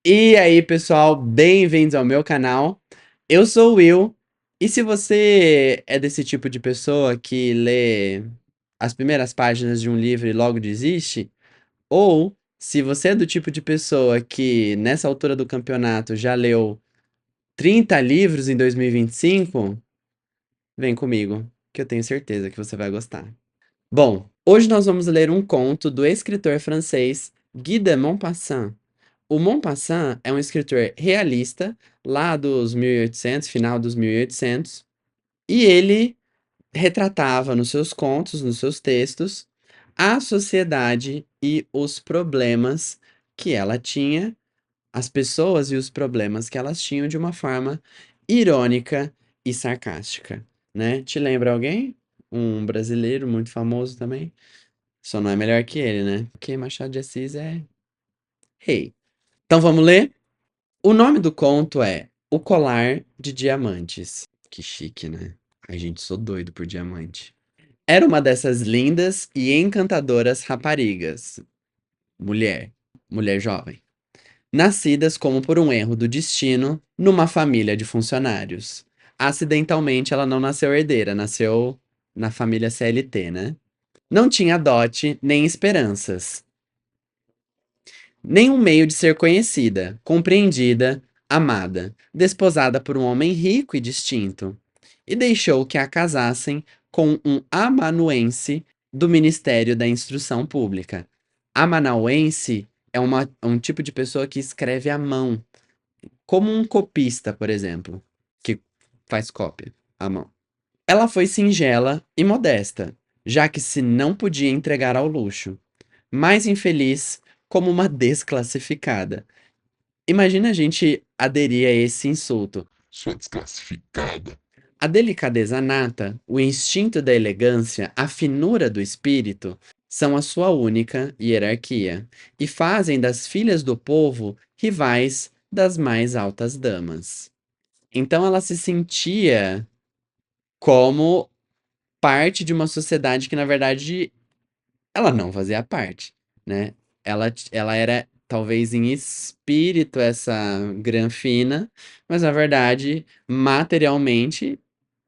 E aí, pessoal, bem-vindos ao meu canal. Eu sou o Will, e se você é desse tipo de pessoa que lê as primeiras páginas de um livro e logo desiste, ou se você é do tipo de pessoa que nessa altura do campeonato já leu 30 livros em 2025, vem comigo, que eu tenho certeza que você vai gostar. Bom, hoje nós vamos ler um conto do escritor francês Guy de Maupassant. O Maupassant é um escritor realista, lá dos 1800, final dos 1800, e ele retratava nos seus contos, nos seus textos, a sociedade e os problemas que ela tinha, as pessoas e os problemas que elas tinham de uma forma irônica e sarcástica, né? Te lembra alguém? Um brasileiro muito famoso também? Só não é melhor que ele, né? Porque Machado de Assis é rei. Então vamos ler? O nome do conto é O Colar de Diamantes. Que chique, né? Ai, gente, sou doido por diamante. Era uma dessas lindas e encantadoras raparigas, mulher, mulher jovem, nascidas como por um erro do destino numa família de funcionários. Acidentalmente, ela não nasceu herdeira, nasceu na família CLT, né? Não tinha dote nem esperanças, nenhum meio de ser conhecida, compreendida, amada, desposada por um homem rico e distinto, e deixou que a casassem com um amanuense do Ministério da Instrução Pública. Amanuense é um tipo de pessoa que escreve à mão, como um copista, por exemplo, que faz cópia à mão. Ela foi singela e modesta, já que se não podia entregar ao luxo, mais infeliz como uma desclassificada. Imagina a gente aderir a esse insulto. Sua desclassificada. A delicadeza nata, o instinto da elegância, a finura do espírito são a sua única hierarquia e fazem das filhas do povo rivais das mais altas damas. Então ela se sentia como parte de uma sociedade que, na verdade, ela não fazia parte, né? Ela era, talvez em espírito, essa granfina, mas na verdade, materialmente,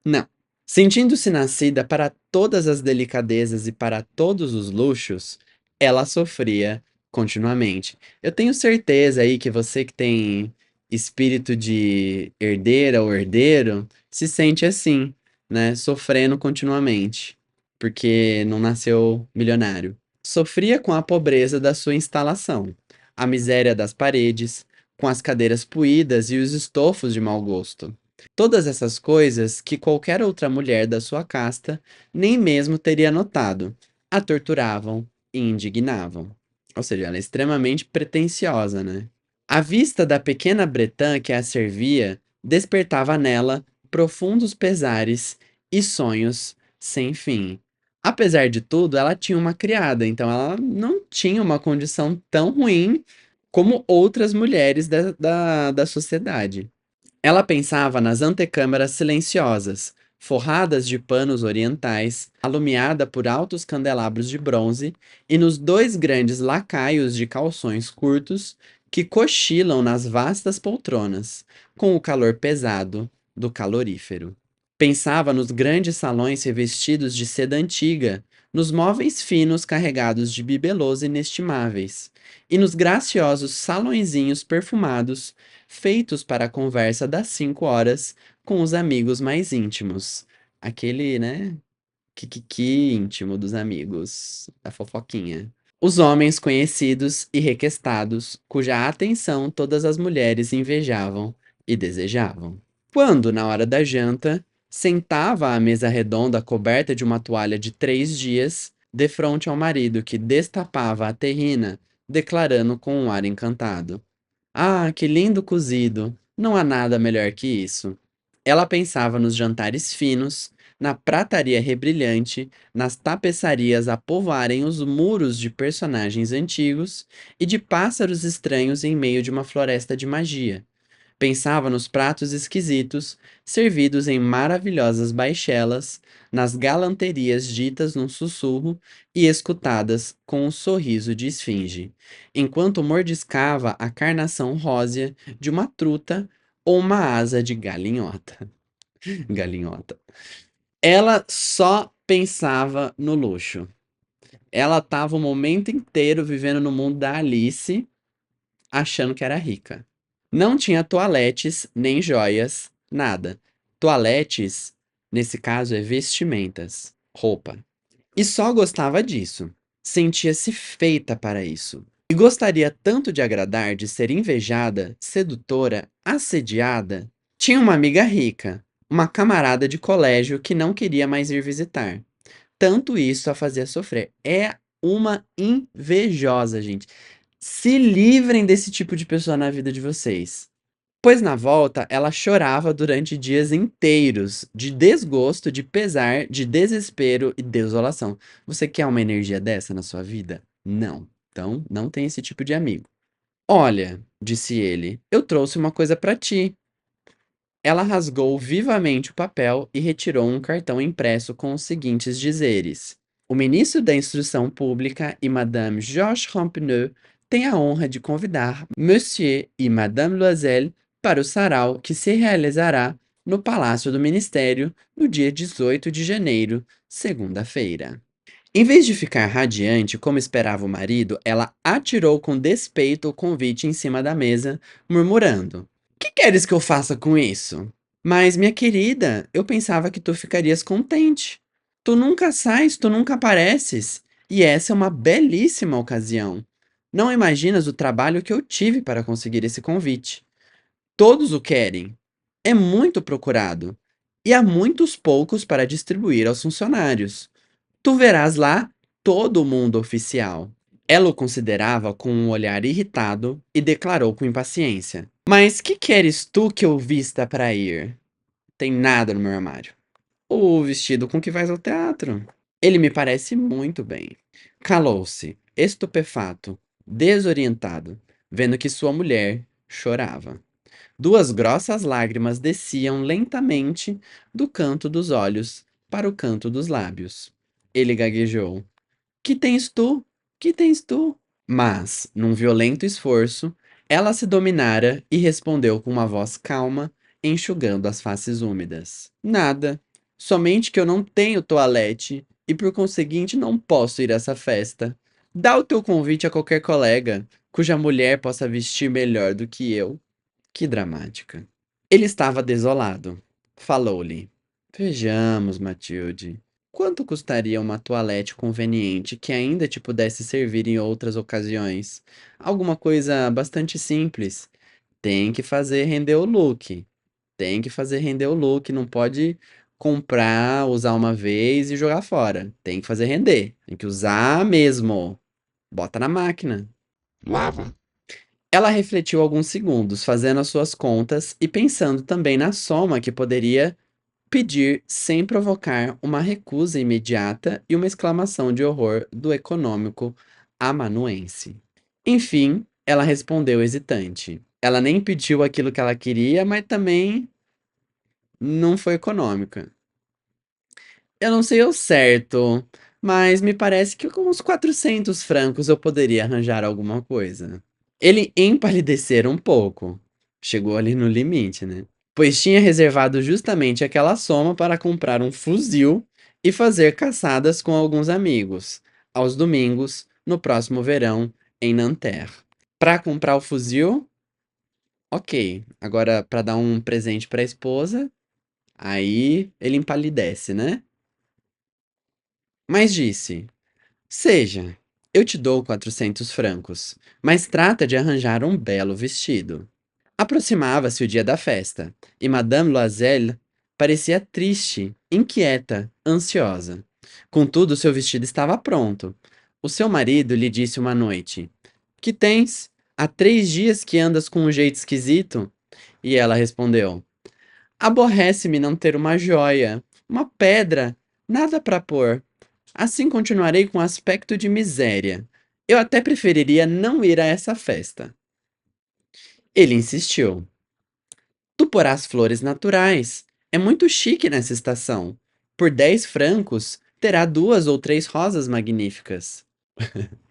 não. Sentindo-se nascida para todas as delicadezas e para todos os luxos, ela sofria continuamente. Eu tenho certeza aí que você que tem espírito de herdeira ou herdeiro se sente assim, né? Sofrendo continuamente, porque não nasceu milionário. Sofria com a pobreza da sua instalação, a miséria das paredes, com as cadeiras puídas e os estofos de mau gosto. Todas essas coisas que qualquer outra mulher da sua casta nem mesmo teria notado, a torturavam e indignavam. Ou seja, ela é extremamente pretensiosa, né? A vista da pequena Bretã que a servia despertava nela profundos pesares e sonhos sem fim. Apesar de tudo, ela tinha uma criada, então ela não tinha uma condição tão ruim como outras mulheres da sociedade. Ela pensava nas antecâmaras silenciosas, forradas de panos orientais, alumiada por altos candelabros de bronze, e nos dois grandes lacaios de calções curtos que cochilam nas vastas poltronas, com o calor pesado do calorífero. Pensava nos grandes salões revestidos de seda antiga, nos móveis finos carregados de bibelôs inestimáveis, e nos graciosos salõezinhos perfumados feitos para a conversa das 5 horas com os amigos mais íntimos. Aquele, né? Que íntimo dos amigos, a fofoquinha. Os homens conhecidos e requestados, cuja atenção todas as mulheres invejavam e desejavam. Quando, na hora da janta, sentava à mesa redonda coberta de uma toalha de 3 dias, defronte ao marido que destapava a terrina, declarando com um ar encantado: ah, que lindo cozido! Não há nada melhor que isso. Ela pensava nos jantares finos, na prataria rebrilhante, nas tapeçarias a povoarem os muros de personagens antigos e de pássaros estranhos em meio de uma floresta de magia. Pensava nos pratos esquisitos, servidos em maravilhosas baixelas, nas galanterias ditas num sussurro e escutadas com um sorriso de esfinge, enquanto mordiscava a carnação rósea de uma truta ou uma asa de galinhota. Galinhota. Ela só pensava no luxo. Ela estava o momento inteiro vivendo no mundo da Alice, achando que era rica. Não tinha toaletes, nem joias, nada. Toaletes, nesse caso, é vestimentas, roupa. E só gostava disso. Sentia-se feita para isso. E gostaria tanto de agradar, de ser invejada, sedutora, assediada. Tinha uma amiga rica, uma camarada de colégio que não queria mais ir visitar. Tanto isso a fazia sofrer. É uma invejosa, gente. Se livrem desse tipo de pessoa na vida de vocês. Pois na volta, ela chorava durante dias inteiros, de desgosto, de pesar, de desespero e desolação. Você quer uma energia dessa na sua vida? Não. Então, não tem esse tipo de amigo. Olha, disse ele, eu trouxe uma coisa para ti. Ela rasgou vivamente o papel e retirou um cartão impresso com os seguintes dizeres: o ministro da Instrução Pública e Madame Georges Rampeneux têm a honra de convidar Monsieur e Madame Loisel para o sarau que se realizará no Palácio do Ministério no dia 18 de janeiro, segunda-feira. Em vez de ficar radiante como esperava o marido, ela atirou com despeito o convite em cima da mesa, murmurando: que queres que eu faça com isso? Mas, minha querida, eu pensava que tu ficarias contente. Tu nunca sais, tu nunca apareces. E essa é uma belíssima ocasião. Não imaginas o trabalho que eu tive para conseguir esse convite. Todos o querem. É muito procurado. E há muitos poucos para distribuir aos funcionários. Tu verás lá todo o mundo oficial. Ela o considerava com um olhar irritado e declarou com impaciência: mas que queres tu que eu vista para ir? Tem nada no meu armário. O vestido com que vais ao teatro. Ele me parece muito bem. Calou-se, estupefato, desorientado, vendo que sua mulher chorava. Duas grossas lágrimas desciam lentamente do canto dos olhos para o canto dos lábios. Ele gaguejou: que tens tu? Que tens tu? Mas, num violento esforço, ela se dominara e respondeu com uma voz calma, enxugando as faces úmidas: nada. Somente que eu não tenho toalete e por conseguinte não posso ir a essa festa. Dá o teu convite a qualquer colega, cuja mulher possa vestir melhor do que eu. Que dramática. Ele estava desolado. Falou-lhe: vejamos, Matilde. Quanto custaria uma toalete conveniente que ainda te pudesse servir em outras ocasiões? Alguma coisa bastante simples. Tem que fazer render o look. Tem que fazer render o look. Não pode comprar, usar uma vez e jogar fora. Tem que fazer render. Tem que usar mesmo. Bota na máquina. Lava. Ela refletiu alguns segundos, fazendo as suas contas e pensando também na soma que poderia pedir sem provocar uma recusa imediata e uma exclamação de horror do econômico amanuense. Enfim, ela respondeu hesitante. Ela nem pediu aquilo que ela queria, mas também não foi econômica. Eu não sei ao certo, mas me parece que com uns 400 francos eu poderia arranjar alguma coisa. Ele empalidecera um pouco. Chegou ali no limite, né? Pois tinha reservado justamente aquela soma para comprar um fuzil e fazer caçadas com alguns amigos, aos domingos, no próximo verão, em Nanterre. Para comprar o fuzil, ok. Agora, para dar um presente para a esposa, aí ele empalidece, né? Mas disse: seja, eu te dou 400 francos, mas trata de arranjar um belo vestido. Aproximava-se o dia da festa, e Madame Loisel parecia triste, inquieta, ansiosa. Contudo, seu vestido estava pronto. O seu marido lhe disse uma noite: que tens? Há 3 dias que andas com um jeito esquisito? E ela respondeu: aborrece-me não ter uma joia, uma pedra, nada para pôr. Assim continuarei com aspecto de miséria. Eu até preferiria não ir a essa festa. Ele insistiu. por as flores naturais. É muito chique nessa estação. Por 10 francos, terá 2 ou 3 rosas magníficas.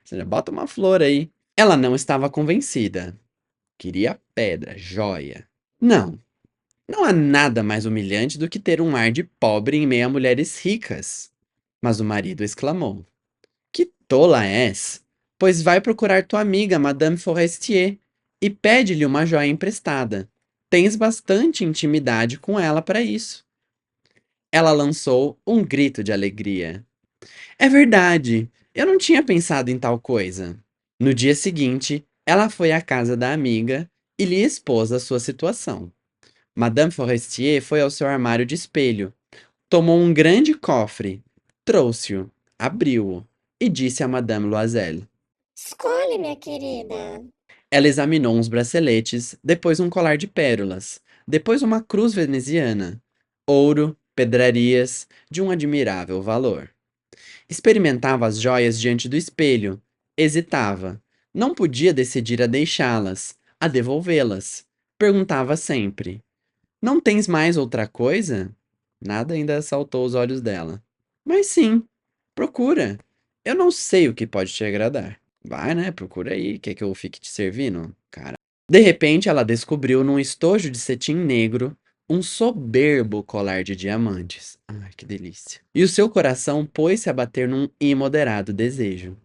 Você já bota uma flor aí. Ela não estava convencida. Queria pedra, joia. Não, não há nada mais humilhante do que ter um ar de pobre em meio a mulheres ricas. Mas o marido exclamou: Que tola és! Pois vai procurar tua amiga, Madame Forestier, e pede-lhe uma joia emprestada. Tens bastante intimidade com ela para isso. Ela lançou um grito de alegria. É verdade, eu não tinha pensado em tal coisa. No dia seguinte, ela foi à casa da amiga e lhe expôs a sua situação. Madame Forestier foi ao seu armário de espelho, tomou um grande cofre, trouxe-o, abriu-o e disse a Madame Loisel. Escolhe, minha querida. Ela examinou uns braceletes, depois um colar de pérolas, depois uma cruz veneziana, ouro, pedrarias, de um admirável valor. Experimentava as joias diante do espelho, hesitava, não podia decidir a deixá-las, a devolvê-las. Perguntava sempre: Não tens mais outra coisa? Nada ainda saltou aos olhos dela. Mas sim, procura. Eu não sei o que pode te agradar. Vai, né? Procura aí. Quer que eu fique te servindo? Cara. De repente, ela descobriu num estojo de cetim negro um soberbo colar de diamantes. Ai, que delícia. E o seu coração pôs-se a bater num imoderado desejo.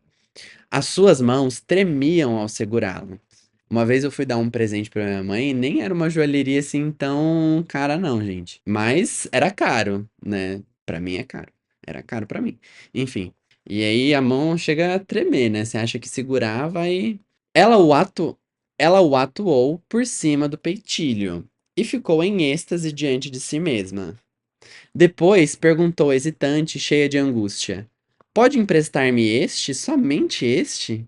As suas mãos tremiam ao segurá-lo. Uma vez eu fui dar um presente pra minha mãe, e nem era uma joalheria assim tão cara não, gente. Mas era caro, né? Pra mim é caro. Era caro pra mim. Enfim. E aí a mão chega a tremer, né? Você acha que segurar, vai. Ela o atu... Ela o atuou por cima do peitilho e ficou em êxtase diante de si mesma. Depois perguntou hesitante, cheia de angústia: Pode emprestar-me este, somente este?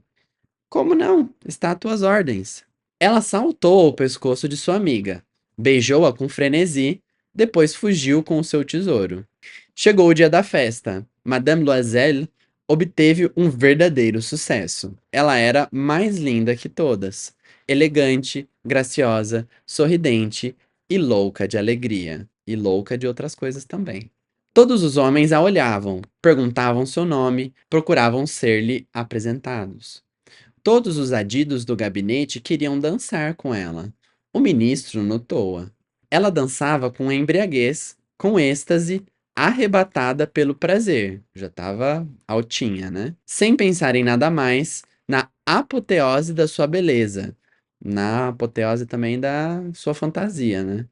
Como não? Está a tuas ordens. Ela saltou ao pescoço de sua amiga, beijou-a com frenesi, depois fugiu com o seu tesouro. Chegou o dia da festa. Madame Loisel obteve um verdadeiro sucesso. Ela era mais linda que todas, elegante, graciosa, sorridente e louca de alegria. E louca de outras coisas também. Todos os homens a olhavam, perguntavam seu nome, procuravam ser-lhe apresentados. Todos os adidos do gabinete queriam dançar com ela. O ministro notou-a. Ela dançava com embriaguez, com êxtase, arrebatada pelo prazer. Já estava altinha, né? Sem pensar em nada mais, na apoteose da sua beleza. Na apoteose também da sua fantasia, né?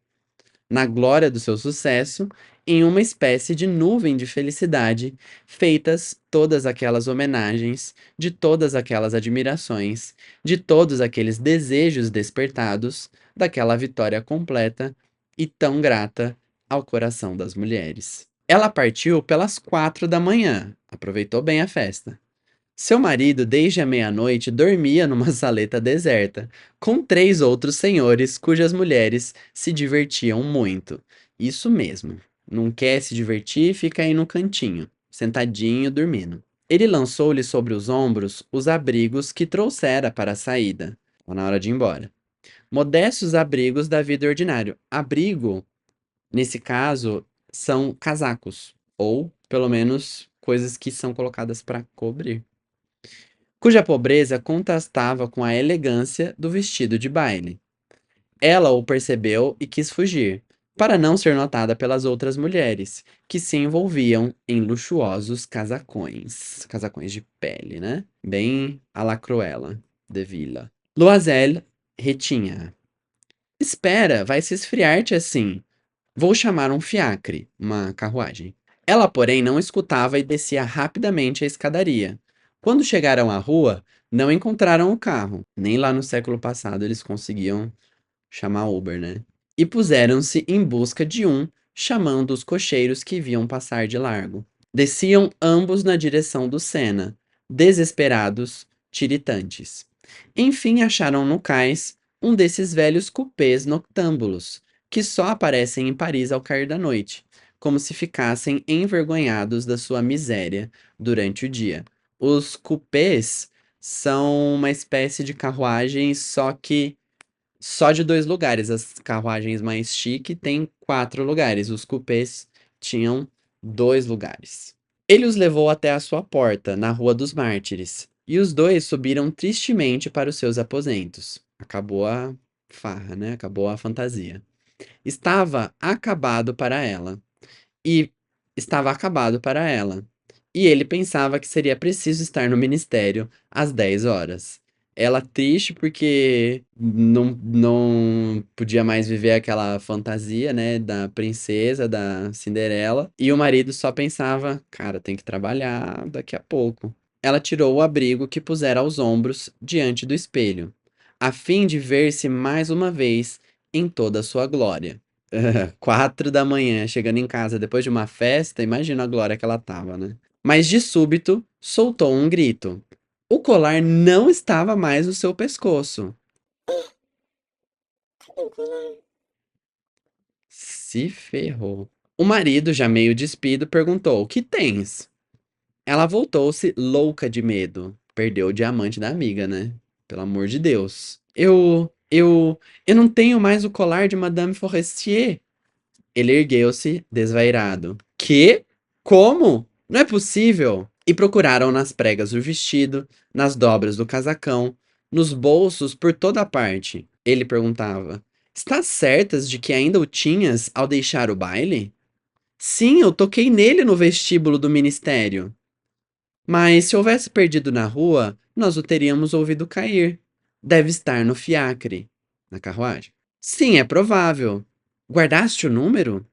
Na glória do seu sucesso, em uma espécie de nuvem de felicidade, feitas todas aquelas homenagens, de todas aquelas admirações, de todos aqueles desejos despertados, daquela vitória completa e tão grata ao coração das mulheres. Ela partiu pelas 4 da manhã, aproveitou bem a festa. Seu marido, desde a meia-noite, dormia numa saleta deserta, com 3 outros senhores cujas mulheres se divertiam muito. Isso mesmo. Não quer se divertir, fica aí no cantinho, sentadinho, dormindo. Ele lançou-lhe sobre os ombros os abrigos que trouxera para a saída, ou na hora de ir embora. Modestos abrigos da vida ordinária. Abrigo, nesse caso, são casacos, ou pelo menos coisas que são colocadas para cobrir, cuja pobreza contrastava com a elegância do vestido de baile. Ela o percebeu e quis fugir, para não ser notada pelas outras mulheres, que se envolviam em luxuosos casacões. Casacões de pele, né? Bem à la Cruella de Villa. Loisel retinha. Espera, vai se esfriar-te assim. Vou chamar um fiacre, uma carruagem. Ela, porém, não escutava e descia rapidamente a escadaria. Quando chegaram à rua, não encontraram o carro. Nem lá no século passado eles conseguiam chamar Uber, né? E puseram-se em busca de um, chamando os cocheiros que viam passar de largo. Desciam ambos na direção do Sena, desesperados, tiritantes. Enfim, acharam no cais um desses velhos cupês noctâmbulos, que só aparecem em Paris ao cair da noite, como se ficassem envergonhados da sua miséria durante o dia. Os cupês são uma espécie de carruagem, só que só de 2 lugares. As carruagens mais chique têm 4 lugares. Os cupês tinham 2 lugares. Ele os levou até a sua porta, na Rua dos Mártires, e os dois subiram tristemente para os seus aposentos. Acabou a farra, né? Acabou a fantasia. Estava acabado para ela. E estava acabado para ela. E ele pensava que seria preciso estar no ministério às 10 horas. Ela triste porque não podia mais viver aquela fantasia, né, da princesa, da Cinderela. E o marido só pensava, cara, tem que trabalhar daqui a pouco. Ela tirou o abrigo que pusera aos ombros diante do espelho, a fim de ver-se mais uma vez em toda a sua glória. 4 da manhã, chegando em casa depois de uma festa, imagina a glória que ela tava, né? Mas de súbito, soltou um grito. O colar não estava mais no seu pescoço. Cadê o colar? Se ferrou. O marido, já meio despido, perguntou: O que tens? Ela voltou-se louca de medo. Perdeu o diamante da amiga, né? Pelo amor de Deus. Eu não tenho mais o colar de Madame Forestier. Ele ergueu-se, desvairado. Que? Como? Não é possível! E procuraram nas pregas do vestido, nas dobras do casacão, nos bolsos por toda parte. Ele perguntava: Estás certas de que ainda o tinhas ao deixar o baile? Sim, eu toquei nele no vestíbulo do ministério. Mas se houvesse perdido na rua, nós o teríamos ouvido cair. Deve estar no fiacre. Na carruagem? Sim, é provável. Guardaste o número?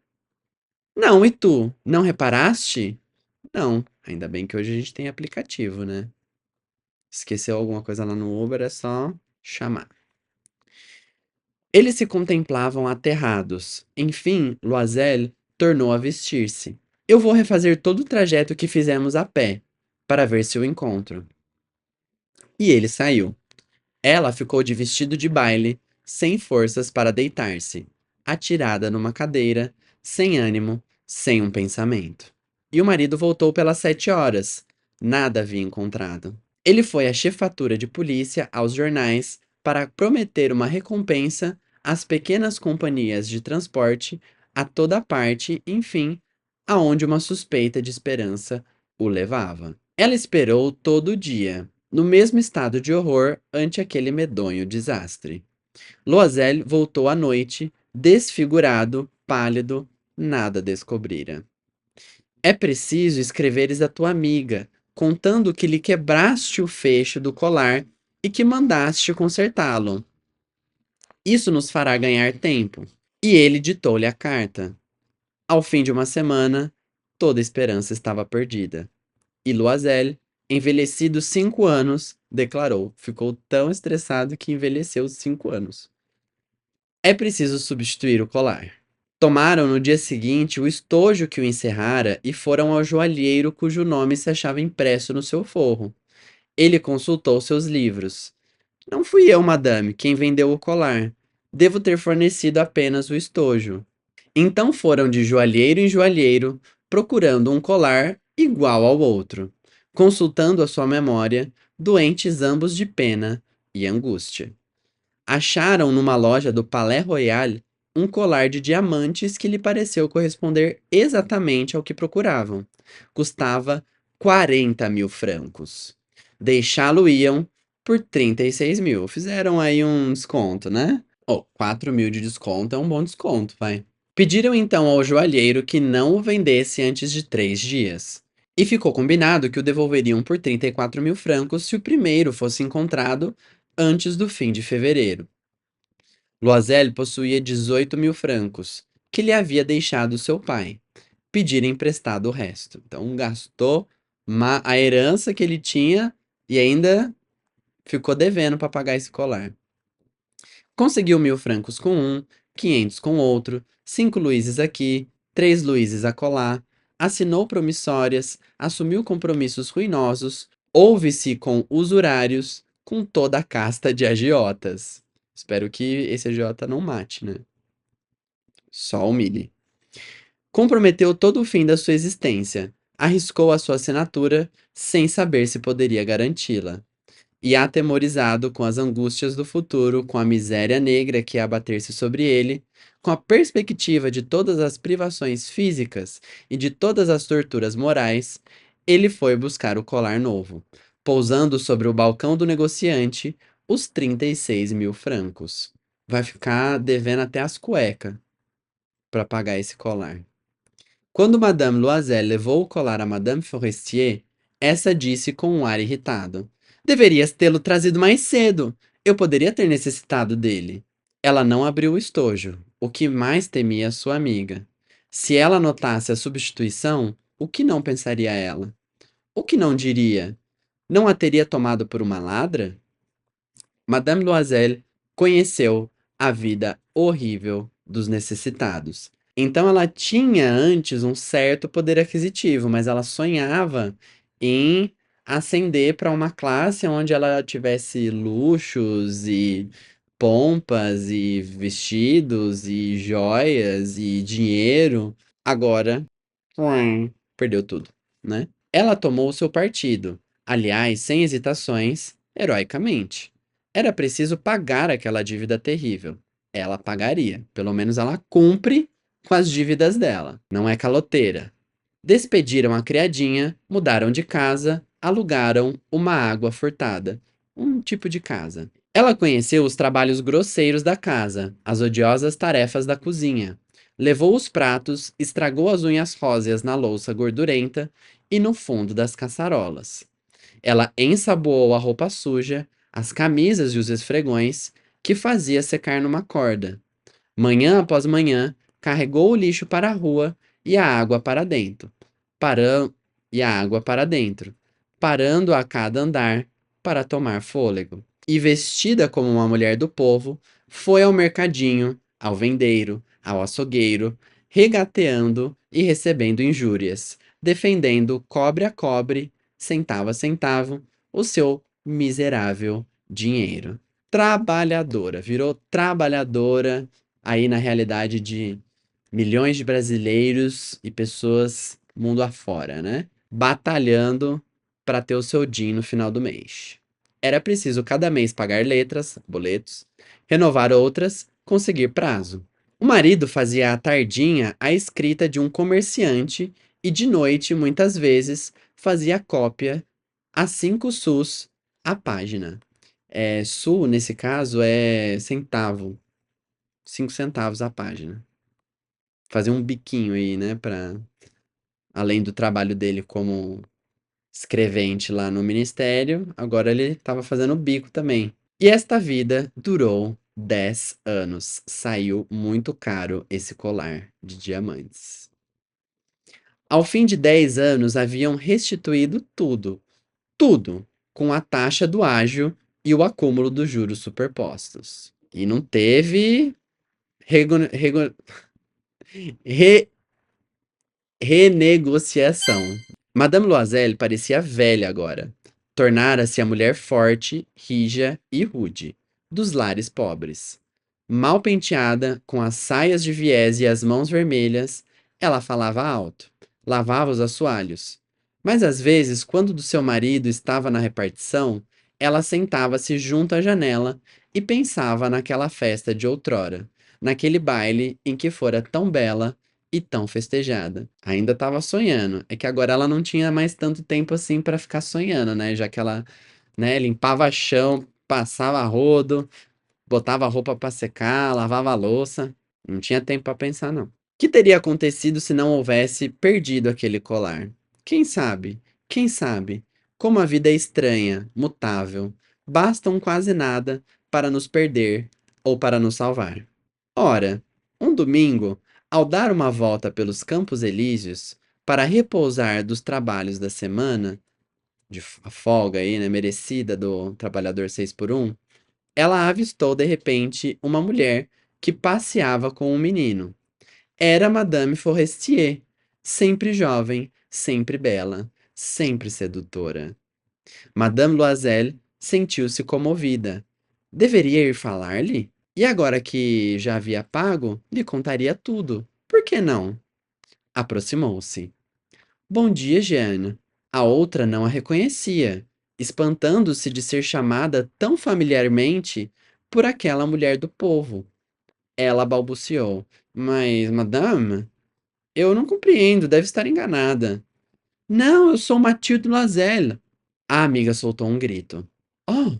Não, e tu? Não reparaste? Não. Ainda bem que hoje a gente tem aplicativo, né? Esqueceu alguma coisa lá no Uber, é só chamar. Eles se contemplavam aterrados. Enfim, Loisel tornou a vestir-se. Eu vou refazer todo o trajeto que fizemos a pé, para ver se o encontro. E ele saiu. Ela ficou de vestido de baile, sem forças para deitar-se, atirada numa cadeira, sem ânimo, sem um pensamento. E o marido voltou pelas 7 horas. Nada havia encontrado. Ele foi à chefatura de polícia, aos jornais, para prometer uma recompensa às pequenas companhias de transporte, a toda parte, enfim, aonde uma suspeita de esperança o levava. Ela esperou todo o dia, no mesmo estado de horror ante aquele medonho desastre. Loisel voltou à noite, desfigurado, pálido, nada descobrira. É preciso escreveres à tua amiga, contando que lhe quebraste o fecho do colar e que mandaste consertá-lo. Isso nos fará ganhar tempo. E ele ditou-lhe a carta. Ao fim de uma semana, toda esperança estava perdida. E Loisel, envelhecido 5 anos, declarou. Ficou tão estressado que envelheceu 5 anos. É preciso substituir o colar. Tomaram no dia seguinte o estojo que o encerrara e foram ao joalheiro cujo nome se achava impresso no seu forro. Ele consultou seus livros. Não fui eu, madame, quem vendeu o colar. Devo ter fornecido apenas o estojo. Então foram de joalheiro em joalheiro, procurando um colar igual ao outro, consultando a sua memória, doentes ambos de pena e angústia. Acharam numa loja do Palais Royal um colar de diamantes que lhe pareceu corresponder exatamente ao que procuravam. Custava 40.000 francos. Deixá-lo-iam por 36.000. Fizeram aí um desconto, né? 4.000 de desconto é um bom desconto, vai. Pediram então ao joalheiro que não o vendesse antes de 3 dias. E ficou combinado que o devolveriam por 34.000 francos se o primeiro fosse encontrado antes do fim de fevereiro. Loisel possuía 18.000 francos, que lhe havia deixado seu pai. Pediram emprestado o resto. Então gastou a herança que ele tinha e ainda ficou devendo para pagar esse colar. Conseguiu 1.000 francos com um, 500 com outro, 5 luíses aqui, 3 luíses acolá, assinou promissórias, assumiu compromissos ruinosos, houve-se com usurários, com toda a casta de agiotas. Espero que esse agiota não mate, né? Só humilhe. Comprometeu todo o fim da sua existência, arriscou a sua assinatura, sem saber se poderia garanti-la. e atemorizado com as angústias do futuro, com a miséria negra que ia abater-se sobre ele, com a perspectiva de todas as privações físicas e de todas as torturas morais, ele foi buscar o colar novo, pousando sobre o balcão do negociante os 36.000 francos. Vai ficar devendo até as cuecas para pagar esse colar. Quando Madame Loisel levou o colar a Madame Forestier, essa disse com um ar irritado: Deverias tê-lo trazido mais cedo. Eu poderia ter necessitado dele. Ela não abriu o estojo, o que mais temia sua amiga. Se ela notasse a substituição, o que não pensaria ela? O que não diria? Não a teria tomado por uma ladra? Madame Loisel conheceu a vida horrível dos necessitados. Então ela tinha antes um certo poder aquisitivo, mas ela sonhava em ascender para uma classe onde ela tivesse luxos e pompas e vestidos e joias e dinheiro. Agora, perdeu tudo, né? Ela tomou o seu partido, aliás, sem hesitações, heroicamente. Era preciso pagar aquela dívida terrível. Ela pagaria. Pelo menos ela cumpre com as dívidas dela. Não é caloteira. Despediram a criadinha, mudaram de casa, alugaram uma água furtada. Um tipo de casa. Ela conheceu os trabalhos grosseiros da casa, as odiosas tarefas da cozinha. Levou os pratos, estragou as unhas róseas na louça gordurenta e no fundo das caçarolas. Ela ensaboou a roupa suja, as camisas e os esfregões, que fazia secar numa corda. Manhã após manhã, carregou o lixo para a rua e a água para dentro. Param... E a água para dentro, parando a cada andar para tomar fôlego. E vestida como uma mulher do povo, foi ao mercadinho, ao vendeiro, ao açougueiro, regateando e recebendo injúrias, defendendo cobre a cobre, centavo a centavo, o seu miserável dinheiro. Trabalhadora, virou trabalhadora aí na realidade de milhões de brasileiros e pessoas mundo afora, né? Batalhando para ter o seu din no final do mês. Era preciso cada mês pagar letras, boletos, renovar outras, conseguir prazo. O marido fazia à tardinha a escrita de um comerciante e de noite, muitas vezes, fazia cópia a 5 sus a página. Su, nesse caso, é centavo. 5 centavos a página. Fazer um biquinho aí, né, além do trabalho dele como escrevente lá no ministério, agora ele estava fazendo bico também. E esta vida durou 10 anos. Saiu muito caro esse colar de diamantes. Ao fim de 10 anos, haviam restituído tudo, tudo, com a taxa do ágio e o acúmulo dos juros superpostos. E não teve re- renegociação. Madame Loisel parecia velha agora. Tornara-se a mulher forte, rija e rude, dos lares pobres. Mal penteada, com as saias de viés e as mãos vermelhas, ela falava alto, lavava os assoalhos. Mas às vezes, quando do seu marido estava na repartição, ela sentava-se junto à janela e pensava naquela festa de outrora, naquele baile em que fora tão bela e tão festejada. Ainda estava sonhando. É que agora ela não tinha mais tanto tempo assim para ficar sonhando, né? Já que ela, né, limpava chão, passava rodo, botava a roupa para secar, lavava a louça. Não tinha tempo para pensar, não. O que teria acontecido se não houvesse perdido aquele colar? Quem sabe? Quem sabe? Como a vida é estranha, mutável. Basta um quase nada para nos perder ou para nos salvar. Ora, um domingo, ao dar uma volta pelos Campos Elíseos, para repousar dos trabalhos da semana, a folga aí, né, merecida do trabalhador 6 por 1, ela avistou de repente uma mulher que passeava com um menino. Era Madame Forestier, sempre jovem, sempre bela, sempre sedutora. Madame Loisel sentiu-se comovida. Deveria ir falar-lhe? E agora que já havia pago, lhe contaria tudo. Por que não? Aproximou-se. Bom dia, Jeanne. A outra não a reconhecia. espantando-se de ser chamada tão familiarmente por aquela mulher do povo. Ela balbuciou: Mas, madame, eu não compreendo, deve estar enganada. Não, eu sou Mathilde Loisel. A amiga soltou um grito. Oh,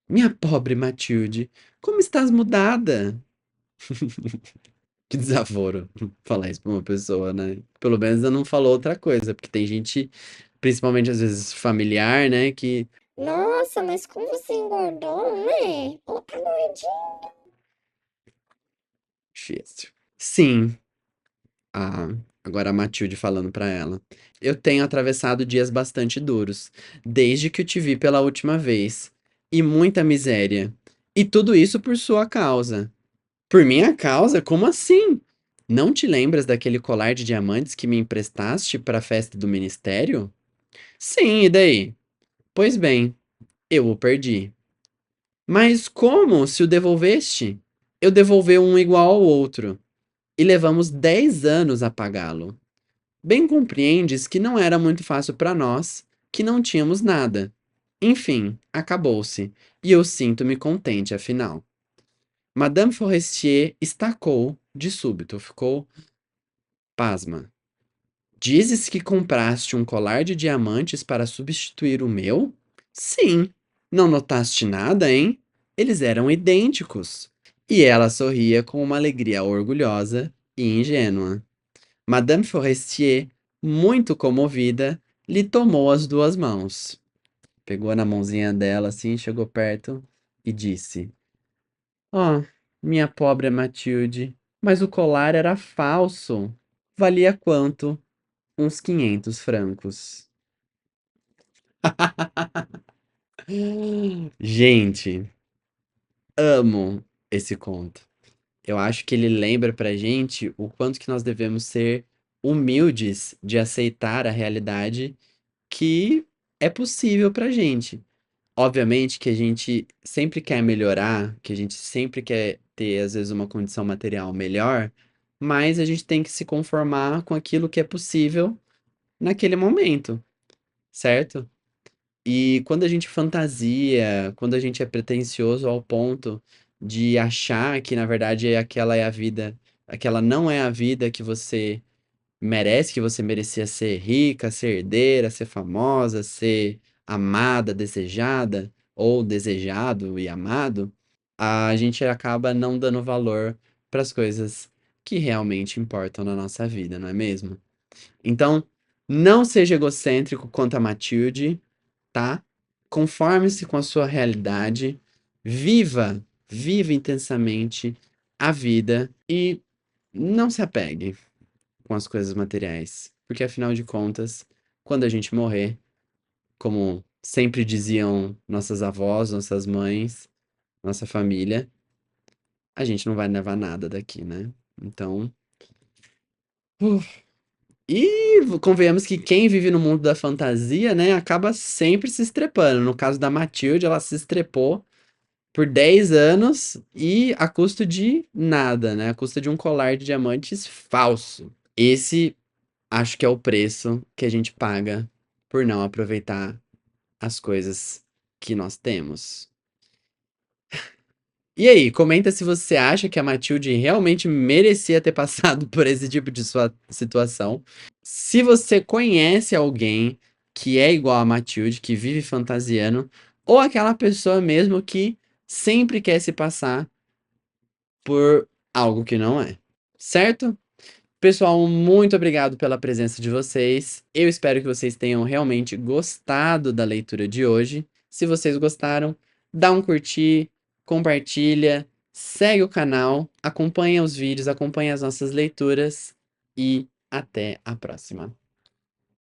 minha pobre Mathilde, como estás mudada? Que desaforo falar isso pra uma pessoa, né? Pelo menos ela não falou outra coisa, porque tem gente, principalmente às vezes familiar, né, que Nossa, mas como você engordou, né? Ou tá gordinho? difícil. Sim, a agora a Matilde falando pra ela. Eu tenho atravessado dias bastante duros, desde que eu te vi pela última vez, e muita miséria. E tudo isso por sua causa. Por minha causa? Como assim? Não te lembras daquele colar de diamantes que me emprestaste para a festa do ministério? Sim, e daí? Pois bem, eu o perdi. Mas como se o devolveste? Eu devolvi um igual ao outro, e levamos 10 anos a pagá-lo. Bem compreendes que não era muito fácil para nós, que não tínhamos nada. Enfim, acabou-se, e eu sinto-me contente afinal. Madame Forestier estacou de súbito, ficou pasma. Dizes que compraste um colar de diamantes para substituir o meu? Sim. Não notaste nada, hein? Eles eram idênticos. E ela sorria com uma alegria orgulhosa e ingênua. Madame Forestier, muito comovida, lhe tomou as duas mãos. Pegou na mãozinha dela assim, chegou perto e disse: Oh, minha pobre Matilde, mas o colar era falso. Valia quanto? Uns 500 francos. Gente, amo esse conto. Eu acho que ele lembra pra gente o quanto que nós devemos ser humildes de aceitar a realidade que é possível pra gente. Obviamente que a gente sempre quer melhorar, que a gente sempre quer ter, às vezes, uma condição material melhor, mas a gente tem que se conformar com aquilo que é possível naquele momento, certo? E quando a gente fantasia, quando a gente é pretensioso ao ponto de achar que, na verdade, aquela é a vida, aquela não é a vida que você merece, que você merecia ser rica, ser herdeira, ser famosa, ser amada, desejada, ou desejado e amado, a gente acaba não dando valor para as coisas que realmente importam na nossa vida, não é mesmo? Então, não seja egocêntrico quanto a Matilde, tá? Conforme-se com a sua realidade, viva, viva intensamente a vida e não se apegue com as coisas materiais, porque afinal de contas, quando a gente morrer, como sempre diziam nossas avós, nossas mães, nossa família, a gente não vai levar nada daqui, né? Então, e convenhamos que quem vive no mundo da fantasia, né, acaba sempre se estrepando. No caso da Matilde, ela se estrepou por 10 anos e a custo de nada, né? A custo de um colar de diamantes falso. Esse acho que é o preço que a gente paga por não aproveitar as coisas que nós temos. E aí, comenta se você acha que a Matilde realmente merecia ter passado por esse tipo de sua situação. Se você conhece alguém que é igual a Matilde, que vive fantasiando, ou aquela pessoa mesmo que sempre quer se passar por algo que não é, certo? Pessoal, muito obrigado pela presença de vocês. Eu espero que vocês tenham realmente gostado da leitura de hoje. Se vocês gostaram, dá um curtir, compartilha, segue o canal, acompanha os vídeos, acompanha as nossas leituras e até a próxima.